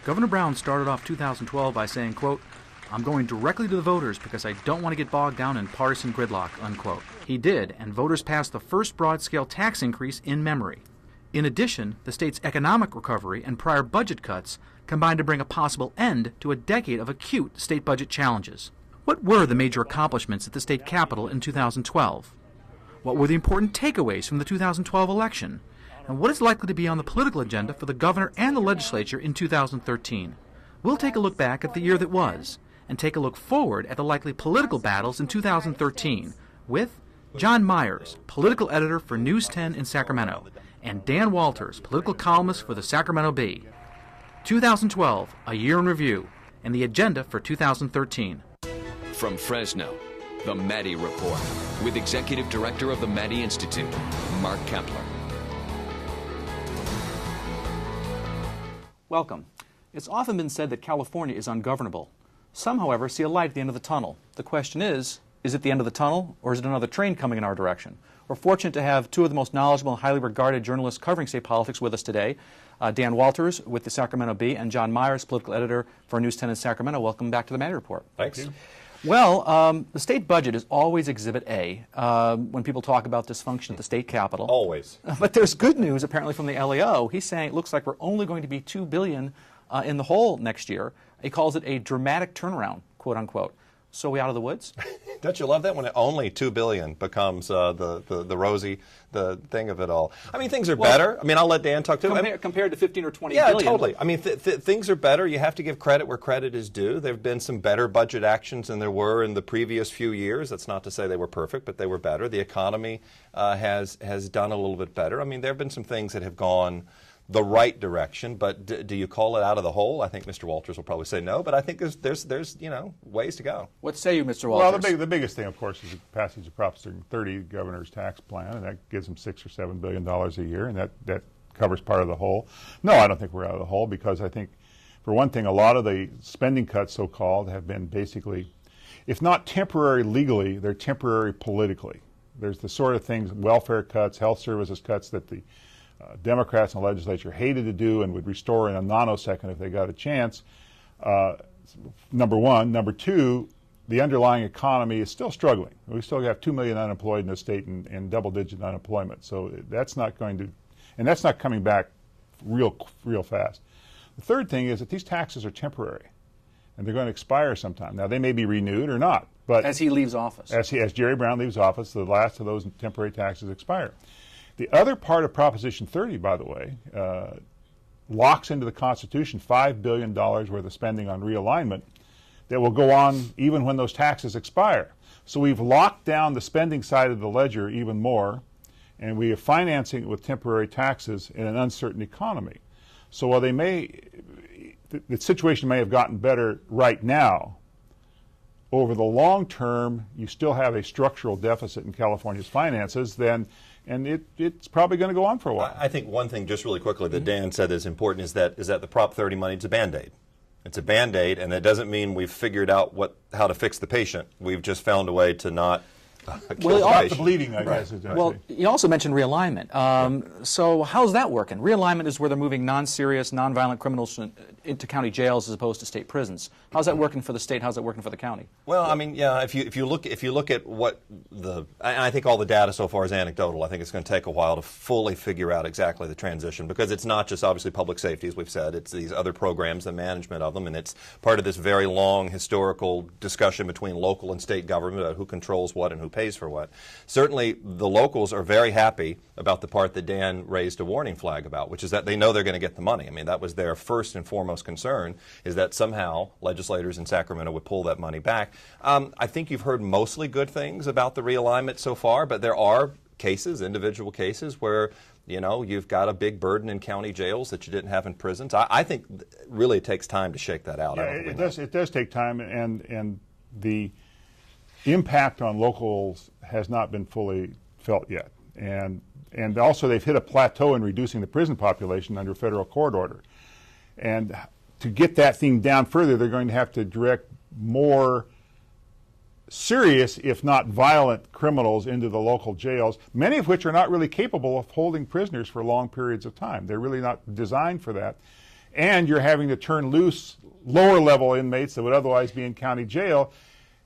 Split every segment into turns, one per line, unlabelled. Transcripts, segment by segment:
Governor Brown started off 2012 by saying, quote, "I'm going directly to the voters because I don't want to get bogged down in partisan gridlock," unquote. He did, and voters passed the first broad-scale tax increase in memory. In addition, the state's economic recovery and prior budget cuts combined to bring a possible end to a decade of acute state budget challenges. What were the major accomplishments at the state capitol in 2012? What were the important takeaways from the 2012 election? And what is likely to be on the political agenda for the governor and the legislature in 2013? We'll take a look back at the year that was, and take a look forward at the likely political battles in 2013 with John Myers, political editor for News 10 in Sacramento, and Dan Walters, political columnist for the Sacramento Bee. 2012, a year in review, and the agenda for 2013.
From Fresno, the Maddy Report, with Executive Director of the Maddy Institute, Mark Kepler.
Welcome. It's often been said that California is ungovernable. Some, however, see a light at the end of the tunnel. The question is it the end of the tunnel, or is it another train coming in our direction? We're fortunate to have two of the most knowledgeable and highly regarded journalists covering state politics with us today. Dan Walters with the Sacramento Bee and John Myers, political editor for News 10 in Sacramento. Welcome back to the Maddy Report.
Thanks.
Well, the state budget is always Exhibit A when people talk about dysfunction at the state capitol.
Always.
But there's good news apparently from the LAO. He's saying it looks like we're only going to be $2 billion in the hole next year. He calls it a dramatic turnaround, quote unquote. So are we out of the woods?
Don't you love that when only $2 billion becomes the rosy the thing of it all? I mean, things are better. I mean, I'll let Dan talk too.
Compared to 15 or 20
yeah,
billion.
Yeah, totally. I mean, things are better. You have to give credit where credit is due. There have been some better budget actions than there were in the previous few years. That's not to say they were perfect, but they were better. The economy has done a little bit better. I mean, there have been some things that have gone the right direction, but do you call it out of the hole? I think Mr. Walters will probably say no, but I think there's ways to go.
What say you, Mr. Walters?
Well, the biggest thing, of course, is the passage of Proposition 30, governor's tax plan, and that gives them $6 or $7 billion a year, and that covers part of the hole. No, I don't think we're out of the hole because I think, for one thing, a lot of the spending cuts, so-called, have been basically, if not temporary legally, they're temporary politically. There's the sort of things, welfare cuts, health services cuts that the Democrats in the legislature hated to do and would restore in a nanosecond if they got a chance, number one. Number two, the underlying economy is still struggling. We still have 2 million unemployed in the state and double-digit unemployment. So that's not going to, and that's not coming back real fast. The third thing is that these taxes are temporary, and they're going to expire sometime. Now, they may be renewed or not. But
as he leaves office.
As Jerry Brown leaves office, the last of those temporary taxes expire. The other part of Proposition 30, by the way, locks into the Constitution $5 billion worth of spending on realignment that will go on even when those taxes expire. So we've locked down the spending side of the ledger even more, and we are financing it with temporary taxes in an uncertain economy. So while the situation may have gotten better right now, over the long term, you still have a structural deficit in California's finances, and it's probably going to go on for a while.
I think one thing, just really quickly, that Dan said is important is that the Prop 30 money is a Band-Aid. It's a Band-Aid, and that doesn't mean we've figured out how to fix the patient. We've just found a way to not kill the patient.
The bleeding, I guess.
Well, you also mentioned realignment. So how's that working? Realignment is where they're moving non-serious, non-violent criminals into county jails as opposed to state prisons. How's that working for the state? How's that working for the county? Well,
I mean, yeah. If you look at what I think all the data so far is anecdotal. I think it's going to take a while to fully figure out exactly the transition, because it's not just obviously public safety, as we've said. It's these other programs, the management of them, and it's part of this very long historical discussion between local and state government about who controls what and who pays for what. Certainly, the locals are very happy about the part that Dan raised a warning flag about, which is that they know they're going to get the money. I mean, that was their first and foremost concern, is that somehow legislators in Sacramento would pull that money back. I think you've heard mostly good things about the realignment so far, but there are cases, individual cases, where you've got a big burden in county jails that you didn't have in prisons. I think really it takes time to shake that out.
Yeah, it does take time, and the impact on locals has not been fully felt yet. And also they've hit a plateau in reducing the prison population under federal court order. And to get that thing down further, they're going to have to direct more serious, if not violent, criminals into the local jails, many of which are not really capable of holding prisoners for long periods of time. They're really not designed for that. and you're having to turn loose lower level inmates that would otherwise be in county jail.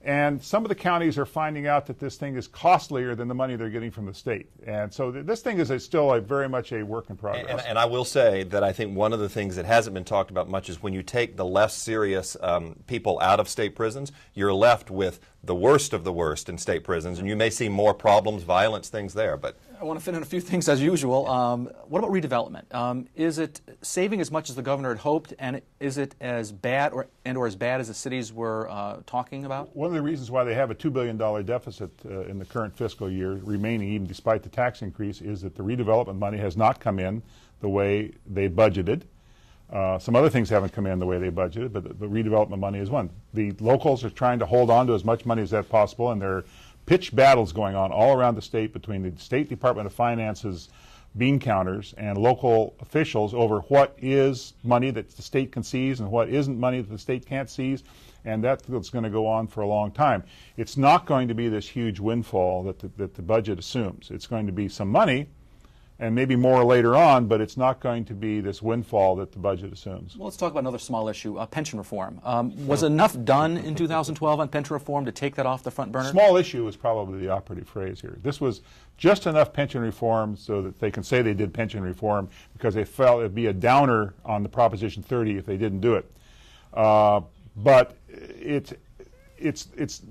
And some of the counties are finding out that this thing is costlier than the money they're getting from the state. And so this thing is still very much a work in progress.
And I will say that I think one of the things that hasn't been talked about much is when you take the less serious people out of state prisons, you're left with the worst of the worst in state prisons, and you may see more problems, violence, things there. But
I want to fit in a few things as usual. What about redevelopment? Is it saving as much as the governor had hoped, and is it as bad or as bad as the cities were talking about?
One of the reasons why they have a $2 billion deficit in the current fiscal year, remaining even despite the tax increase, is that the redevelopment money has not come in the way they budgeted. Some other things haven't come in the way they budgeted, but the redevelopment money is one. The locals are trying to hold on to as much money as that's possible, and there are pitched battles going on all around the state between the State Department of Finance's bean counters and local officials over what is money that the state can seize and what isn't money that the state can't seize, and that's going to go on for a long time. It's not going to be this huge windfall that the budget assumes. It's going to be some money, and maybe more later on, but it's not going to be this windfall that the budget assumes.
Well, let's talk about another small issue, pension reform. Was enough done in 2012 on pension reform to take that off the front burner?
Small issue is probably the operative phrase here. This was just enough pension reform so that they can say they did pension reform because they felt it would be a downer on the Proposition 30 if they didn't do it. But it's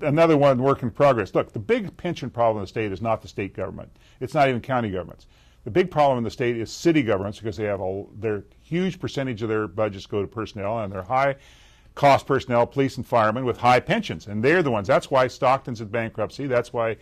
another one work in progress. Look, the big pension problem in the state is not the state government. It's not even county governments. The big problem in the state is city governments because they have their huge percentage of their budgets go to personnel, and they're high-cost personnel, police and firemen, with high pensions. And they're the ones. That's why Stockton's in bankruptcy. That's why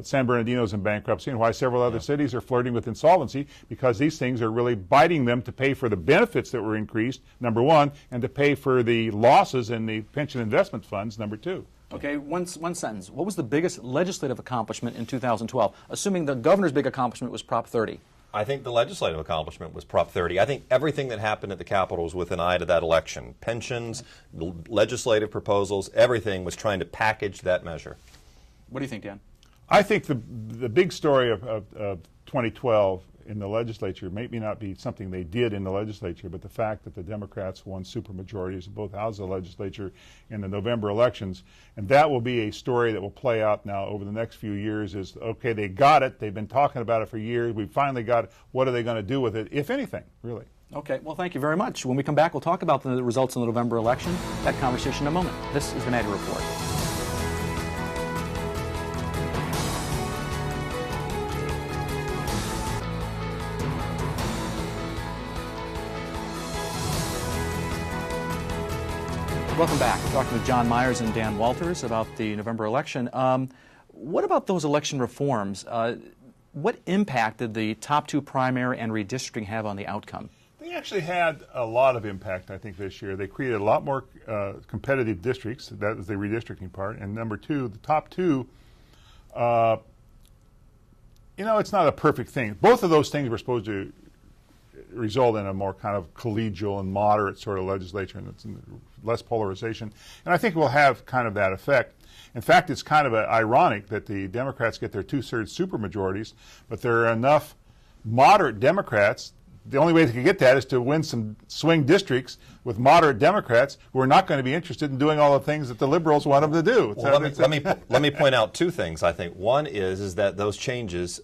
San Bernardino's in bankruptcy, and why several other cities are flirting with insolvency, because these things are really biting them to pay for the benefits that were increased, number one, and to pay for the losses in the pension investment funds, number two.
Okay, one sentence. What was the biggest legislative accomplishment in 2012, assuming the governor's big accomplishment was Prop 30?
I think the legislative accomplishment was Prop 30. I think everything that happened at the Capitol was with an eye to that election. Pensions, legislative proposals, everything was trying to package that measure.
What do you think, Dan?
I think the big story of 2012 in the legislature maybe not be something they did in the legislature, but the fact that the Democrats won supermajorities in both houses of the legislature in the November elections. And that will be a story that will play out now over the next few years is, okay, they got it. They've been talking about it for years. We finally got it. What are they going to do with it, if anything, really?
Okay, well, thank you very much. When we come back, we'll talk about the results of the November election. That conversation in a moment. This is the Maddy Report. Welcome back. We're talking with John Myers and Dan Walters about the November election. What about those election reforms? What impact did the top two primary and redistricting have on the outcome?
They actually had a lot of impact, I think, this year. They created a lot more competitive districts. That was the redistricting part. And number two, the top two, it's not a perfect thing. Both of those things were supposed to result in a more kind of collegial and moderate sort of legislature, and it's less polarization. And I think we'll have kind of that effect. In fact, it's kind of ironic that the Democrats get their two-thirds supermajorities, but there are enough moderate Democrats. The only way they can get that is to win some swing districts with moderate Democrats who are not going to be interested in doing all the things that the liberals want them to do.
Well, let me point out two things, I think. One is that those changes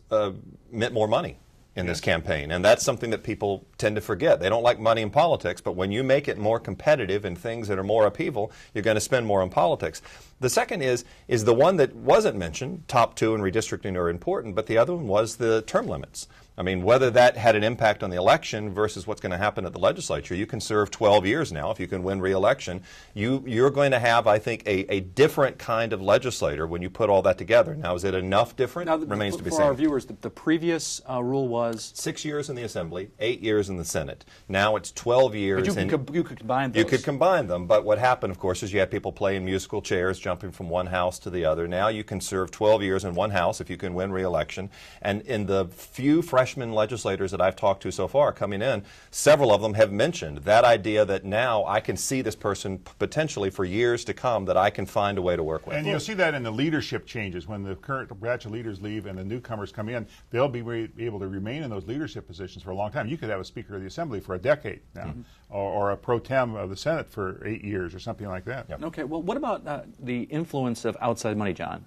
meant more money in this campaign, and that's something that people tend to forget. They don't like money in politics, but when you make it more competitive in things that are more upheaval, you're going to spend more on politics. The second is the one that wasn't mentioned. Top two and redistricting are important, but the other one was the term limits. I mean, whether that had an impact on the election versus what's going to happen at the legislature. You can serve 12 years now if you can win re-election. You're going to have, I think, a different kind of legislator when you put all that together. Now, is it enough different?
Now,
remains to be seen.
For our viewers, the previous rule was
6 years in the Assembly, 8 years in the Senate. Now it's 12 years.
But you could combine those.
You could combine them, but what happened, of course, is you had people playing musical chairs, jumping from one house to the other. Now you can serve 12 years in one house if you can win re-election. And in the few freshman legislators that I've talked to so far coming in, several of them have mentioned that idea that now I can see this person potentially for years to come that I can find a way to work with.
And you'll see that in the leadership changes. When the current batch of leaders leave and the newcomers come in, they'll be able to remain in those leadership positions for a long time. You could have a Speaker of the Assembly for a decade now, or a pro tem of the Senate for 8 years or something like that.
Yep.
Okay, well, what about the influence of outside money, John?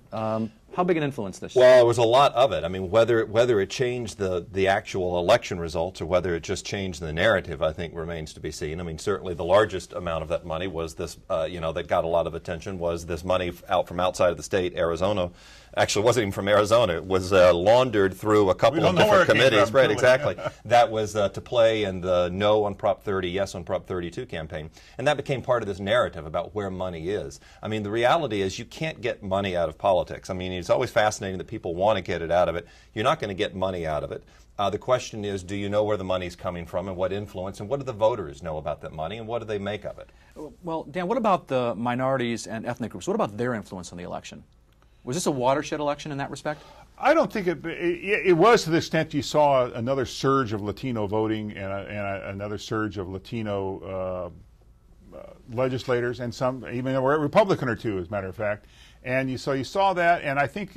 How big an influence this?
Well, there was a lot of it. I mean, whether it changed the actual election results or whether it just changed the narrative, I think remains to be seen. I mean, certainly the largest amount of that money was this, that got a lot of attention, was this money out from outside of the state, Arizona. Actually, it wasn't even from Arizona. It was laundered through a couple of different committees. Right, exactly. That was to play in the no on Prop 30, yes on Prop 32 campaign. And that became part of this narrative about where money is. I mean, the reality is you can't get money out of politics. I mean, it's always fascinating that people want to get it out of it. You're not going to get money out of it. The question is, do you know where the money's coming from and what influence, and what do the voters know about that money, and what do they make of it?
Well, Dan, what about the minorities and ethnic groups? What about their influence on the election? Was this a watershed election in that respect?
I don't think it was, to the extent you saw another surge of Latino voting and another surge of Latino legislators, and some even a Republican or two, as a matter of fact. And you saw that, and I think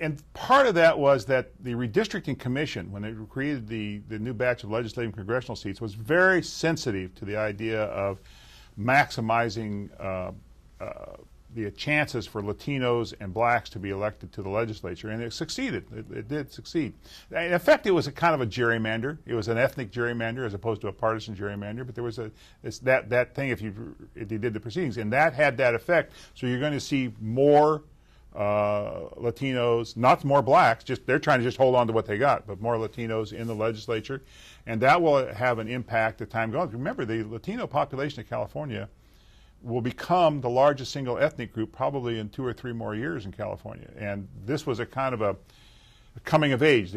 and part of that was that the redistricting commission, when they created the new batch of legislative and congressional seats, was very sensitive to the idea of maximizing the chances for Latinos and blacks to be elected to the legislature, and it succeeded. It did succeed. In effect, it was a kind of a gerrymander. It was an ethnic gerrymander as opposed to a partisan gerrymander, but there was that thing if you did the proceedings, and that had that effect. So you're going to see more Latinos, not more blacks, they're trying to just hold on to what they got, but more Latinos in the legislature, and that will have an impact as time goes. Remember, the Latino population of California will become the largest single ethnic group probably in 2 or 3 more years in California. And this was a kind of a coming of age.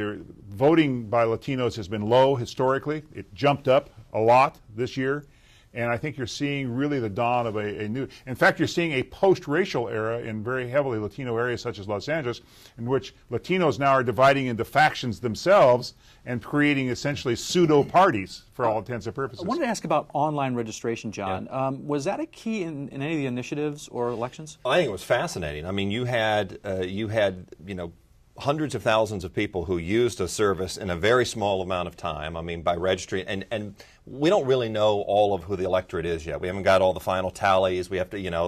Voting by Latinos has been low historically. It jumped up a lot this year. And I think you're seeing really the dawn of a new, in fact, you're seeing a post-racial era in very heavily Latino areas such as Los Angeles, in which Latinos now are dividing into factions themselves and creating essentially pseudo-parties for all intents and purposes.
I wanted to ask about online registration, John.
Yeah.
Was that a key in any of the initiatives or elections?
I think it was fascinating. I mean, you had hundreds of thousands of people who used a service in a very small amount of time. I mean, by registering, and we don't really know all of who the electorate is yet. We haven't got all the final tallies. We have to, all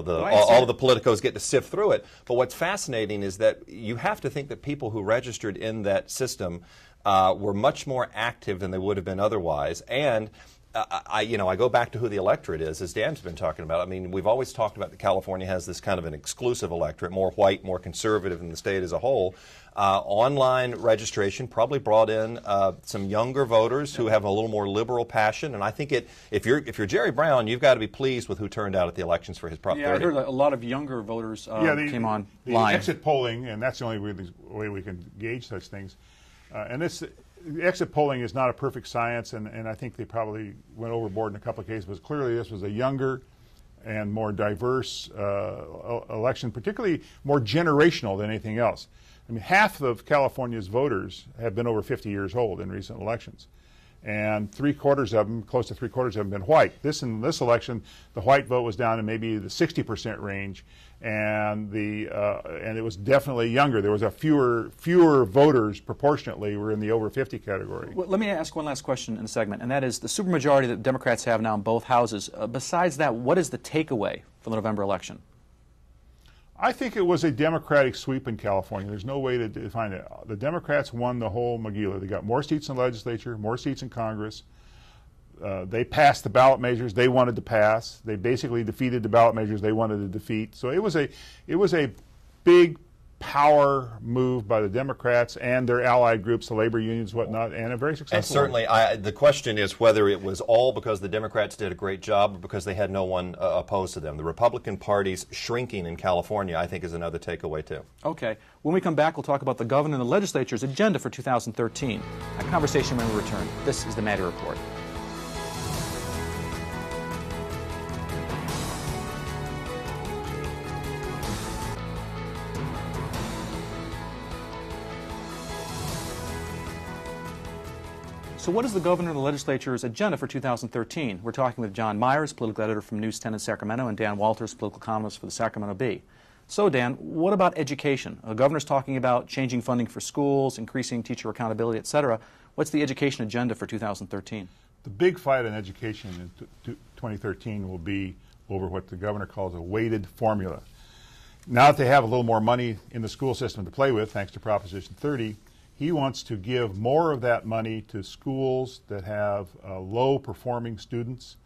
of the politicos get to sift through it. But what's fascinating is that you have to think that people who registered in that system were much more active than they would have been otherwise. And I go back to who the electorate is, as Dan's been talking about. I mean, we've always talked about that California has this kind of an exclusive electorate, more white, more conservative than the state as a whole. Online registration probably brought in some younger voters who have a little more liberal passion, and I think if you're Jerry Brown, you've got to be pleased with who turned out at the elections for his Prop 30.
Yeah, I heard a lot of younger voters came on
the
line.
Exit polling, and that's the only way we can gauge such things. The exit polling is not a perfect science, and I think they probably went overboard in a couple of cases, but clearly this was a younger and more diverse election, particularly more generational than anything else. I mean, half of California's voters have been over 50 years old in recent elections, and close to three quarters of them, have been white. In this election, the white vote was down in maybe the 60% range, and it was definitely younger. There was fewer voters proportionately were in the over 50 category.
Well, let me ask one last question in the segment, and that is the supermajority that Democrats have now in both houses. Besides that, what is the takeaway from the November election?
I think it was a Democratic sweep in California. There's no way to define it. The Democrats won the whole Megillah. They got more seats in the legislature, more seats in Congress. They passed the ballot measures they wanted to pass. They basically defeated the ballot measures they wanted to defeat. So it was a big power move by the Democrats and their allied groups, the labor unions, whatnot, and a very successful
And certainly, the question is whether it was all because the Democrats did a great job or because they had no one opposed to them. The Republican Party's shrinking in California, I think, is another takeaway, too.
Okay. When we come back, we'll talk about the governor and the legislature's agenda for 2013. A conversation when we return. This is the Maddy Report. So what is the governor and the legislature's agenda for 2013? We're talking with John Myers, political editor from News 10 in Sacramento, and Dan Walters, political columnist for the Sacramento Bee. So, Dan, what about education? The governor's talking about changing funding for schools, increasing teacher accountability, etc. What's the education agenda for 2013?
The big fight on education in 2013 will be over what the governor calls a weighted formula. Now that they have a little more money in the school system to play with, thanks to Proposition 30, he wants to give more of that money to schools that have low-performing students.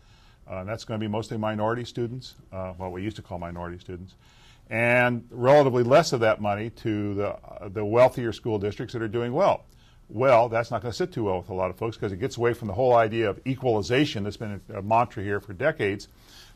That's going to be mostly minority students, what we used to call minority students, and relatively less of that money to the wealthier school districts that are doing well. Well, that's not going to sit too well with a lot of folks because it gets away from the whole idea of equalization that's been a mantra here for decades.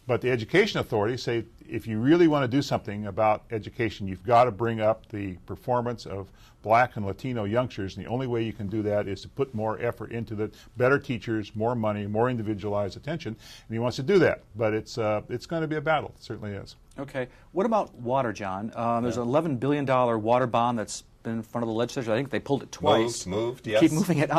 But the education authorities say if you really want to do something about education, you've got to bring up the performance of black and Latino youngsters, and the only way you can do that is to put more effort into the better teachers, more money, more individualized attention, and he wants to do that. But it's going to be a battle. It certainly is.
Okay. What about water, John? There's an $11 billion water bond that's been in front of the legislature. I think they pulled it twice.
Moved, yes.
Keep moving it.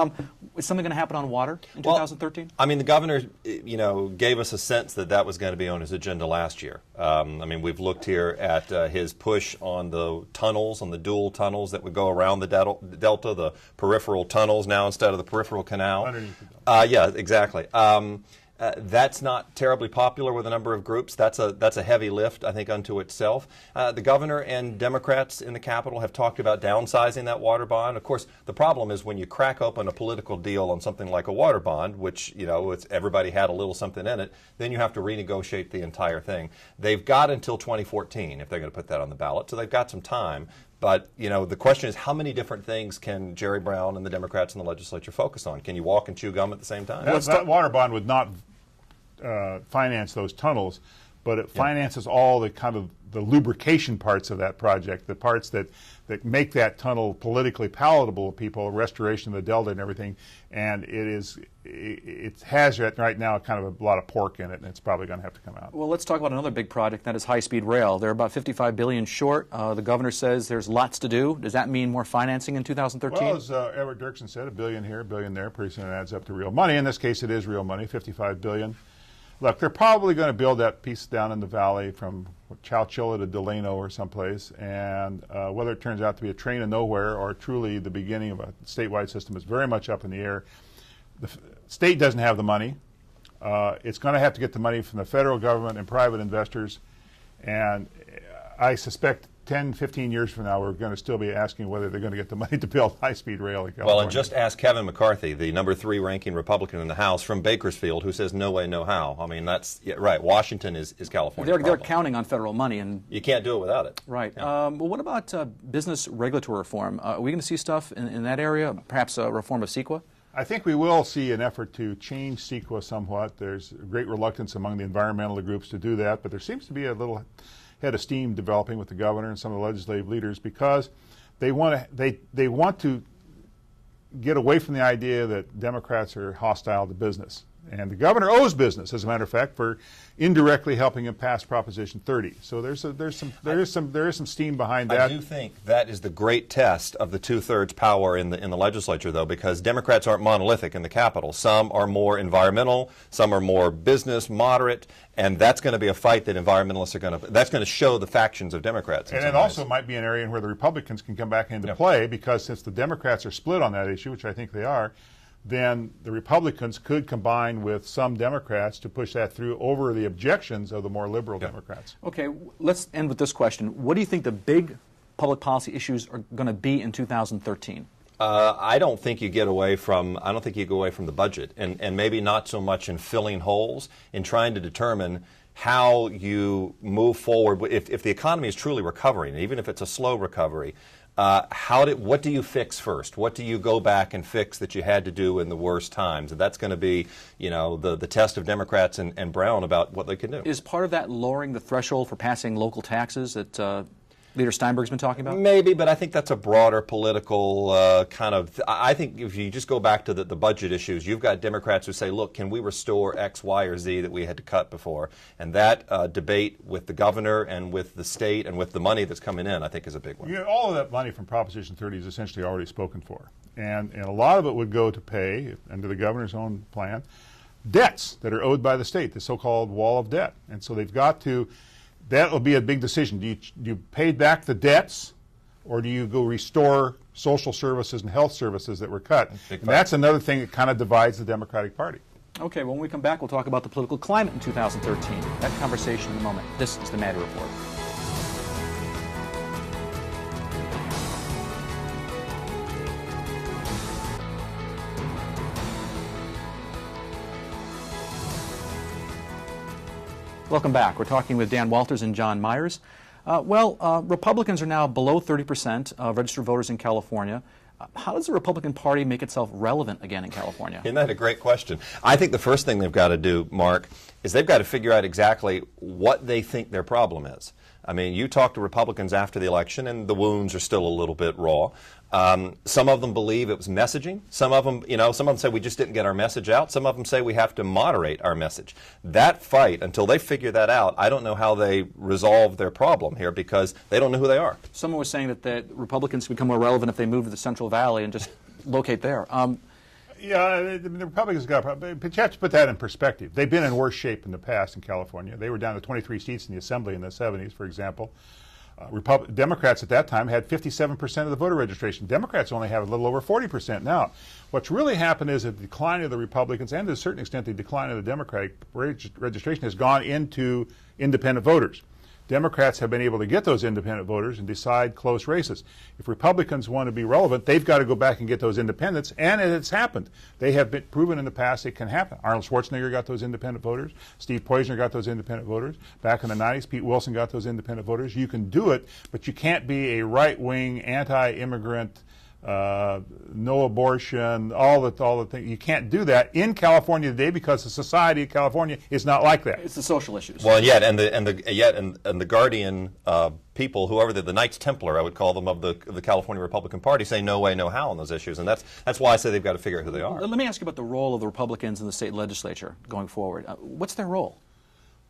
Is something going to happen on water in 2013?
I mean, the governor, gave us a sense that that was going to be on his agenda last year. I mean, we've looked here at his push on the tunnels, on the dual tunnels that would go around the delta, the peripheral tunnels now instead of the peripheral canal.
Underneath the delta.
Yeah, exactly. That's not terribly popular with a number of groups. That's a heavy lift, I think, unto itself. The governor and Democrats in the Capitol have talked about downsizing that water bond. Of course, the problem is when you crack open a political deal on something like a water bond, which, everybody had a little something in it, then you have to renegotiate the entire thing. They've got until 2014 if they're going to put that on the ballot, so they've got some time. But, the question is how many different things can Jerry Brown and the Democrats in the legislature focus on? Can you walk and chew gum at the same time?
That water bond would not finance those tunnels, but it finances all the kind of the lubrication parts of that project, the parts that make that tunnel politically palatable to people, restoration of the delta and everything. And it has right now kind of a lot of pork in it, and it's probably going to have to come out.
Well, let's talk about another big project, that is high-speed rail. They're about $55 billion short. The governor says there's lots to do. Does that mean more financing in 2013?
Well, as Everett Dirksen said, $1 billion here, $1 billion there. Pretty soon it adds up to real money. In this case, it is real money, $55 billion. Look, they're probably going to build that piece down in the valley from Chowchilla to Delano or someplace, and whether it turns out to be a train of nowhere or truly the beginning of a statewide system is very much up in the air. The state doesn't have the money. It's going to have to get the money from the federal government and private investors, and I suspect 10, 15 years from now, we're going to still be asking whether they're going to get the money to build high-speed rail in California.
Well, and just ask Kevin McCarthy, the number 3 ranking Republican in the House from Bakersfield, who says no way, no how. I mean, that's right. Washington is California.
They're counting on federal money, and
you can't do it without it.
Right.
Yeah.
Well, what about business regulatory reform? Are we going to see stuff in that area? Perhaps a reform of CEQA?
I think we will see an effort to change CEQA somewhat. There's great reluctance among the environmental groups to do that, but there seems to be a little head of steam developing with the governor and some of the legislative leaders because they want to get away from the idea that Democrats are hostile to business. And the governor owes business, as a matter of fact, for indirectly helping him pass Proposition 30. So there is some steam behind that.
I do think that is the great test of the 2/3 power in the legislature, though, because Democrats aren't monolithic in the Capitol. Some are more environmental, some are more business, moderate, and that's going to be a fight that environmentalists are going to. That's going to show the factions of Democrats.
And it also might be an area where the Republicans can come back into play, because since the Democrats are split on that issue, which I think they are, then the Republicans could combine with some Democrats to push that through over the objections of the more liberal Democrats.
Okay, let's end with this question. What do you think the big public policy issues are going to be in 2013?
I don't think you go away from the budget, and maybe not so much in filling holes, in trying to determine how you move forward. If the economy is truly recovering, even if it's a slow recovery, what do you fix first? What do you go back and fix that you had to do in the worst times? And that's going to be, the test of Democrats and Brown about what they can do.
Is part of that lowering the threshold for passing local taxes that Leader Steinberg's been talking about?
Maybe, but I think that's a broader political kind of. I think if you just go back to the budget issues, you've got Democrats who say, look, can we restore X, Y, or Z that we had to cut before? And that debate with the governor and with the state and with the money that's coming in, I think, is a big one.
All of that money from Proposition 30 is essentially already spoken for. And a lot of it would go to pay, under the governor's own plan, debts that are owed by the state, the so-called wall of debt. And so they've got to, that will be a big decision. Do you pay back the debts, or do you go restore social services and health services that were cut? And that's another thing that kind of divides the Democratic Party.
Okay, when we come back, we'll talk about the political climate in 2013. That conversation in a moment. This is the Maddy Report. Welcome back. We're talking with Dan Walters and John Myers. Republicans are now below 30% of registered voters in California. How does the Republican Party make itself relevant again in California?
Isn't that a great question? I think the first thing they've got to do, Mark, is they've got to figure out exactly what they think their problem is. I mean, you talk to Republicans after the election, and the wounds are still a little bit raw. Some of them believe it was messaging. Some of them, some of them say we just didn't get our message out. Some of them say we have to moderate our message. That fight, until they figure that out, I don't know how they resolve their problem here, because they don't know who they are.
Someone was saying that the Republicans become more relevant if they move to the Central Valley and just locate there.
Yeah, the Republicans got a problem, but you have to put that in perspective. They've been in worse shape in the past in California. They were down to 23 seats in the Assembly in the 70s, for example. Democrats at that time had 57% of the voter registration. Democrats only have a little over 40% now. What's really happened is that the decline of the Republicans, and to a certain extent the decline of the Democratic registration, has gone into independent voters. Democrats have been able to get those independent voters and decide close races. If Republicans want to be relevant, they've got to go back and get those independents, and it's happened. They have been proven in the past it can happen. Arnold Schwarzenegger got those independent voters. Steve Poizner got those independent voters. Back in the 90s, Pete Wilson got those independent voters. You can do it, but you can't be a right-wing, anti-immigrant, no abortion, all the things. You can't do that in California today, because the society of California is not like that.
It's the social issues.
Well, and the Guardian people, whoever the Knights Templar, I would call them, of the California Republican Party, say no way, no how on those issues, and that's why I say they've got to figure out who they are.
Let me ask you about the role of the Republicans in the state legislature going forward. What's their role?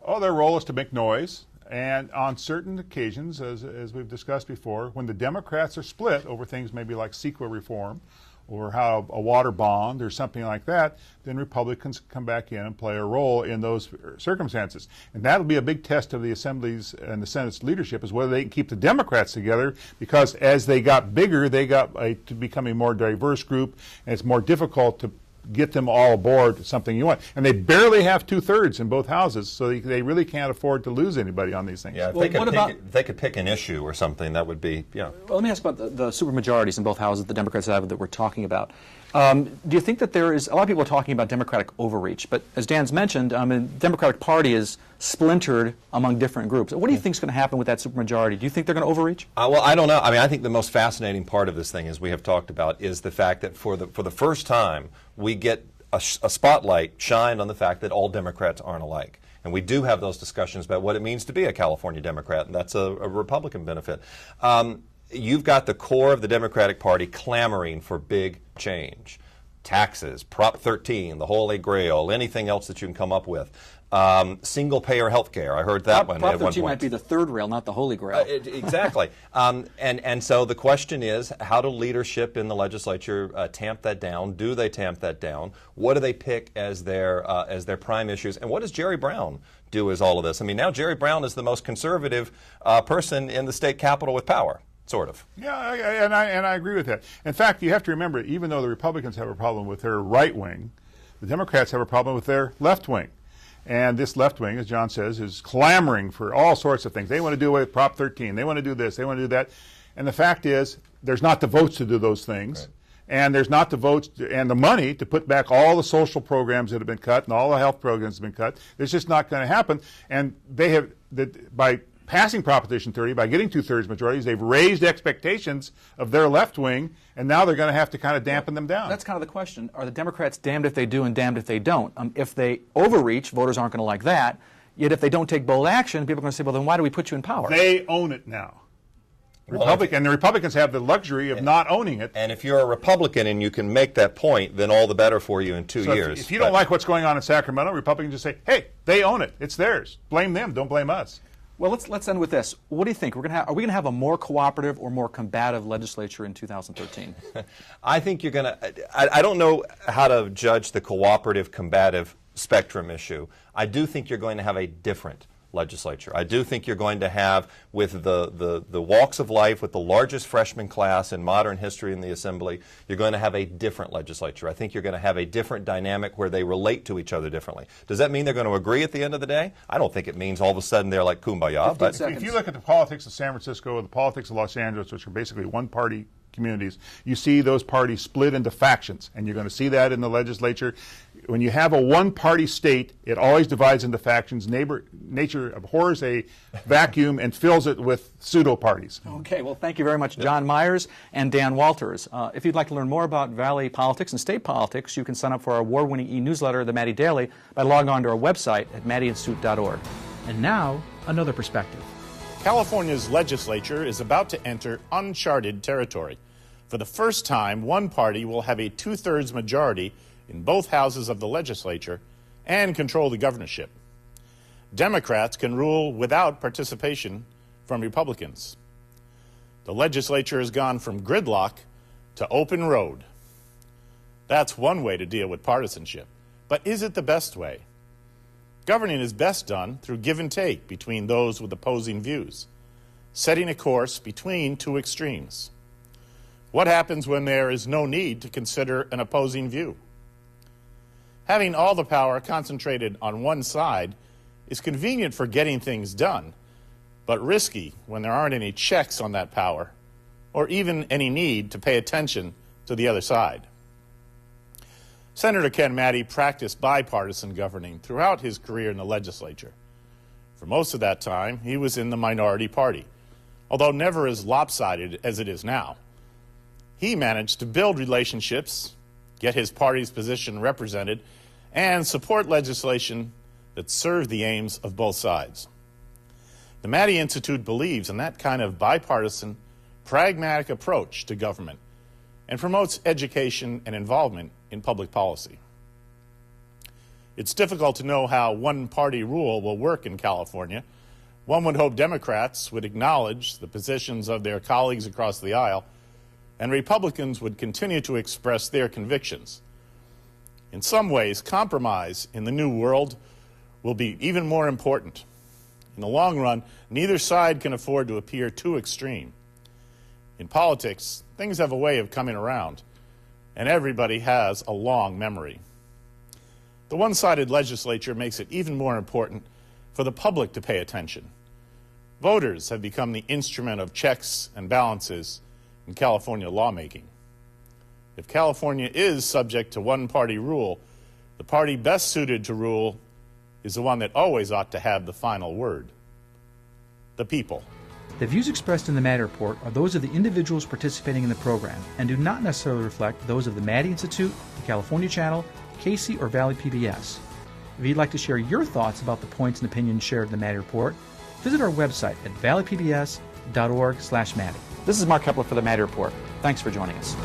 Oh, their role is to make noise. And on certain occasions, as we've discussed before, when the Democrats are split over things maybe like CEQA reform or how a water bond or something like that, then Republicans come back in and play a role in those circumstances. And that'll be a big test of the Assembly's and the Senate's leadership, is whether they can keep the Democrats together, because as they got bigger, they got to become a more diverse group, and it's more difficult to get them all aboard something you want. And they barely have 2/3 in both houses, so they really can't afford to lose anybody on these things.
Yeah, if they could pick an issue or something, that would be,
Well, let me ask about the supermajorities in both houses the Democrats have that we're talking about. Do you think that there is, a lot of people are talking about Democratic overreach, but as Dan's mentioned, the Democratic Party is splintered among different groups. What do you think is going to happen with that supermajority? Do you think they're going to overreach?
Well, I don't know. I mean, I think the most fascinating part of this thing, as we have talked about, is the fact that for the first time, we get a spotlight shined on the fact that all Democrats aren't alike. And we do have those discussions about what it means to be a California Democrat, and that's a Republican benefit. You've got the core of the Democratic Party clamoring for big change. Taxes, Prop 13, the Holy Grail, anything else that you can come up with. Single-payer health care, I heard that one at one point.
Prop 13 might be the third rail, not the Holy Grail.
Exactly. And so the question is, how do leadership in the legislature tamp that down? Do they tamp that down? What do they pick as their prime issues? And what does Jerry Brown do as all of this? I mean, now Jerry Brown is the most conservative person in the state capitol with power. Sort of.
Yeah, and I agree with that. In fact, you have to remember, even though the Republicans have a problem with their right wing, the Democrats have a problem with their left wing. And this left wing, as John says, is clamoring for all sorts of things. They want to do away with Prop 13. They want to do this. They want to do that. And the fact is, there's not the votes to do those things. Right. And there's not the votes and the money to put back all the social programs that have been cut and all the health programs that have been cut. It's just not going to happen. And they have, by passing Proposition 30, by getting 2/3 majorities, they've raised expectations of their left wing, and now they're going to have to kind of dampen them down.
That's kind of the question. Are the Democrats damned if they do and damned if they don't? If they overreach, voters aren't going to like that. Yet if they don't take bold action, people are going to say, well, then why do we put you in power?
They own it now. And the Republicans have the luxury of not owning it.
And if you're a Republican and you can make that point, then all the better for you in 2 years.
If you don't like what's going on in Sacramento, Republicans just say, hey, they own it. It's theirs. Blame them. Don't blame us.
Well, let's end with this. What do you think? Are we going to have a more cooperative or more combative legislature in 2013?
I think you're going to. I don't know how to judge the cooperative combative spectrum issue. I do think you're going to have a different legislature. I do think you're going to have, with the walks of life, with the largest freshman class in modern history in the Assembly, you're going to have a different legislature. I think you're going to have a different dynamic where they relate to each other differently. Does that mean they're going to agree at the end of the day? I don't think it means all of a sudden they're like kumbaya. But
if you look at the politics of San Francisco, the politics of Los Angeles, which are basically one-party communities, you see those parties split into factions, and you're going to see that in the legislature. When you have a one-party state, it always divides into factions. Nature abhors a vacuum and fills it with pseudo-parties.
Okay, well, thank you very much, John Myers and Dan Walters. If you'd like to learn more about Valley politics and state politics, you can sign up for our award-winning e-newsletter, The Maddy Daily, by logging on to our website at maddyinstitute.org.
And now, another perspective.
California's legislature is about to enter uncharted territory. For the first time, one party will have a two-thirds majority in both houses of the legislature and control the governorship. Democrats can rule without participation from Republicans. The legislature has gone from gridlock to open road. That's one way to deal with partisanship. But is it the best way? Governing is best done through give and take between those with opposing views, setting a course between two extremes. What happens when there is no need to consider an opposing view? Having all the power concentrated on one side is convenient for getting things done, but risky when there aren't any checks on that power or even any need to pay attention to the other side. Senator Ken Maddy practiced bipartisan governing throughout his career in the legislature. For most of that time, he was in the minority party, although never as lopsided as it is now. He managed to build relationships, get his party's position represented, and support legislation that served the aims of both sides. The Maddy Institute believes in that kind of bipartisan, pragmatic approach to government and promotes education and involvement in public policy. It's difficult to know how one-party rule will work in California. One would hope Democrats would acknowledge the positions of their colleagues across the aisle, and Republicans would continue to express their convictions. In some ways, compromise in the new world will be even more important. In the long run, neither side can afford to appear too extreme. In politics, things have a way of coming around, and everybody has a long memory. The one-sided legislature makes it even more important for the public to pay attention. Voters have become the instrument of checks and balances in California lawmaking. If California is subject to one-party rule, the party best suited to rule is the one that always ought to have the final word: the people.
The views expressed in the Maddy Report are those of the individuals participating in the program and do not necessarily reflect those of the Maddy Institute, the California Channel, Casey, or Valley PBS. If you'd like to share your thoughts about the points and opinions shared in the Maddy Report, visit our website at valleypbs.org/Maddy.
This is Mark Kepler for the Maddy Report. Thanks for joining us.